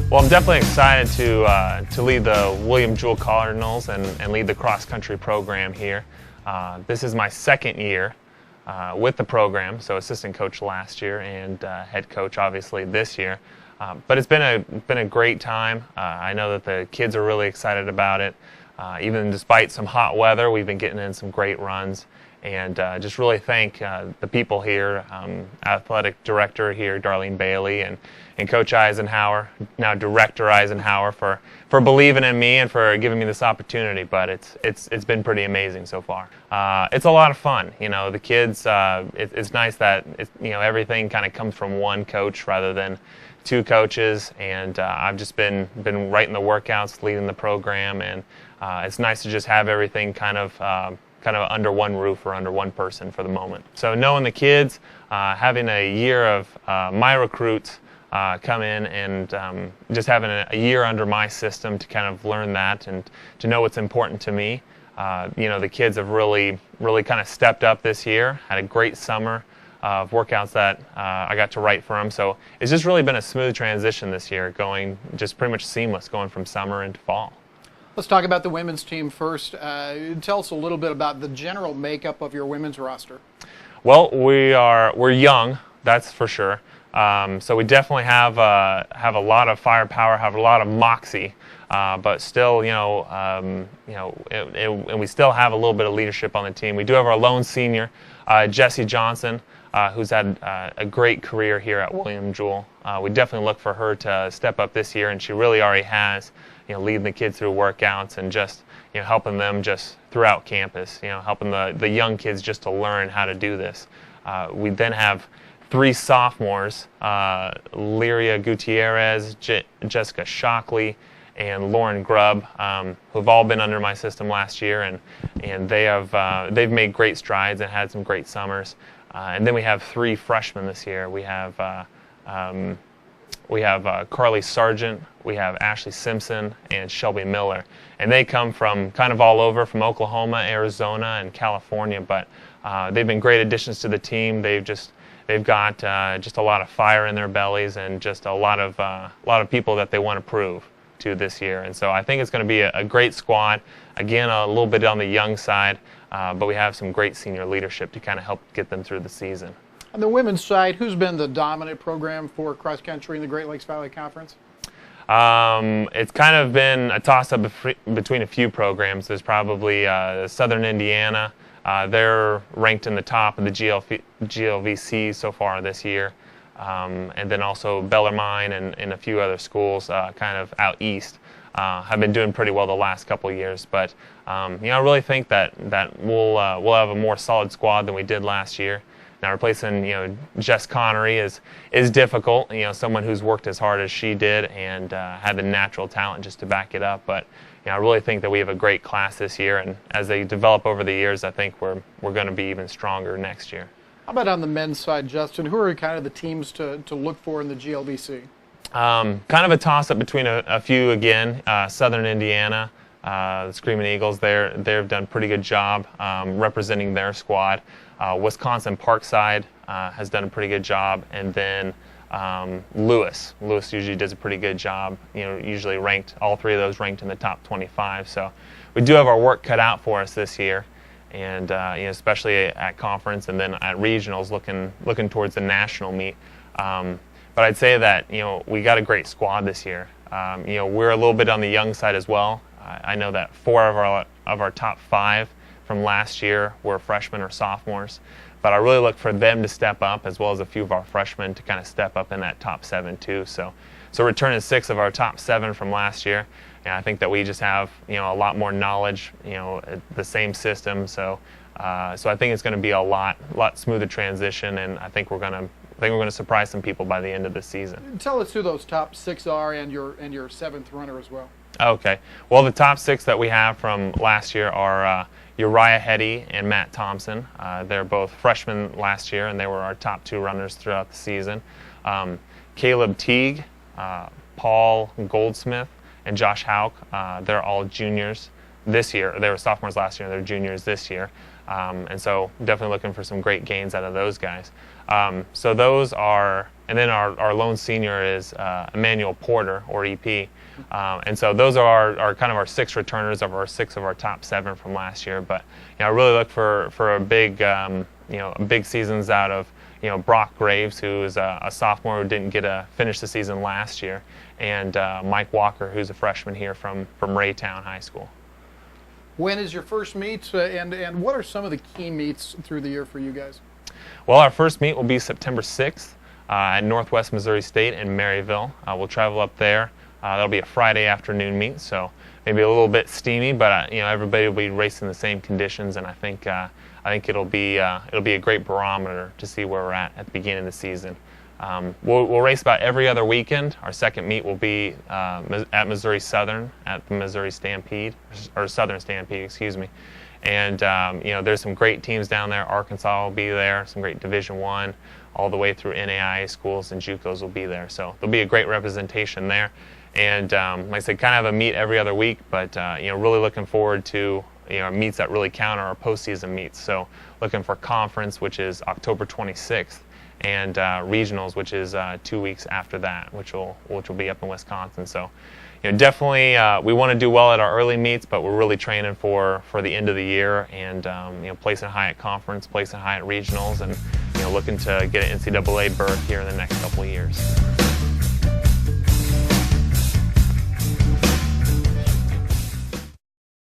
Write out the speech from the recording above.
Well, I'm definitely excited to lead the William Jewell Cardinals and lead the cross-country program here. This is my second year with the program, so assistant coach last year and head coach obviously this year. But it's been a great time. I know that the kids are really excited about it. Even despite some hot weather, we've been getting in some great runs. And just really thank the people here, athletic director here, Darlene Bailey, and Coach Eisenhower, now Director Eisenhower, for believing in me and for giving me this opportunity. But it's been pretty amazing so far. It's a lot of fun. You know, the kids. It's nice that everything kind of comes from one coach rather than two coaches. And I've just been writing the workouts, leading the program, and it's nice to just have everything kind of under one roof or under one person for the moment. So knowing the kids, having a year of my recruits come in and just having a year under my system to kind of learn that and to know what's important to me. The kids have really kind of stepped up this year, had a great summer of workouts that I got to write for them. So it's just really been a smooth transition this year, going just pretty much seamless, going from summer into fall. Let's talk about the women's team first. Tell us a little bit about the general makeup of your women's roster. Well, we're young, that's for sure. So we definitely have a lot of firepower, have a lot of moxie, but still, and we still have a little bit of leadership on the team. We do have our lone senior, Jessie Johnson, who's had a great career here at William Jewell. We definitely look for her to step up this year, and she really already has. Leading the kids through workouts and just helping them just throughout campus. Helping the young kids just to learn how to do this. We then have three sophomores: Lyria Gutierrez, Jessica Shockley, and Lauren Grubb, who've all been under my system last year, and they've made great strides and had some great summers. And then we have three freshmen this year. We have Carly Sargent, we have Ashley Simpson, and Shelby Miller. And they come from kind of all over, from Oklahoma, Arizona, and California. But they've been great additions to the team. They've got just a lot of fire in their bellies and just a lot of people that they want to prove to this year. And so I think it's going to be a great squad. Again, a little bit on the young side, but we have some great senior leadership to kind of help get them through the season. On the women's side, who's been the dominant program for cross country in the Great Lakes Valley Conference? It's kind of been a toss-up between a few programs. There's probably Southern Indiana. They're ranked in the top of the GLVC so far this year. And then also Bellarmine and a few other schools kind of out east have been doing pretty well the last couple of years. But I really think that we'll have a more solid squad than we did last year. Now replacing Jess Connery is difficult. Someone who's worked as hard as she did and had the natural talent just to back it up. But I really think that we have a great class this year, and as they develop over the years, I think we're going to be even stronger next year. How about on the men's side, Justin? Who are kind of the teams to look for in the GLVC? Kind of a toss-up between a few again. Southern Indiana, the Screaming Eagles. They've done a pretty good job representing their squad. Wisconsin Parkside has done a pretty good job, and then Lewis usually does a pretty good job. Usually ranked, all three of those ranked in the top 25. So we do have our work cut out for us this year, and especially at conference and then at regionals, looking towards the national meet. But I'd say that we got a great squad this year. We're a little bit on the young side as well. I know that 4 of our top 5 from last year were freshmen or sophomores, but I really look for them to step up, as well as a few of our freshmen to kind of step up in that top 7 too. So returning 6 of our top 7 from last year, and I think that we just have a lot more knowledge, the same system. So I think it's going to be a lot smoother transition, and I think we're going to surprise some people by the end of the season. Tell us who those top 6 are, and your 7th runner as well. Okay. Well, the top 6 that we have from last year are Uriah Hetty and Matt Thompson. They're both freshmen last year, and they were our top 2 runners throughout the season. Caleb Teague, Paul Goldsmith, and Josh Hauk, they're all juniors this year. They were sophomores last year, and they're juniors this year. And so definitely looking for some great gains out of those guys. So those are, and then our lone senior is Emmanuel Porter, or EP. And so those are our kind of our 6 returners of our 6 of our top 7 from last year. But I really look for a big big seasons out of Brock Graves, who is a sophomore who didn't get to finish the season last year, and Mike Walker, who's a freshman here from Raytown High School. When is your first meet, and what are some of the key meets through the year for you guys? Well, our first meet will be September 6th at Northwest Missouri State in Maryville. We'll travel up there. That'll be a Friday afternoon meet, so maybe a little bit steamy, but everybody will be racing the same conditions, and I think it'll be a great barometer to see where we're at the beginning of the season. We'll race about every other weekend. Our second meet will be at Missouri Southern at the Missouri Stampede, or Southern Stampede, excuse me. And there's some great teams down there. Arkansas will be there, some great Division I, all the way through NAIA schools, and JUCOs will be there. So there'll be a great representation there. And like I said, kind of a meet every other week, but really looking forward to meets that really count are our postseason meets. So looking for conference, which is October 26th, and regionals, which is 2 weeks after that, which will be up in Wisconsin. So definitely we want to do well at our early meets, but we're really training for the end of the year, and placing high at conference, placing high at regionals, and looking to get an NCAA berth here in the next couple of years.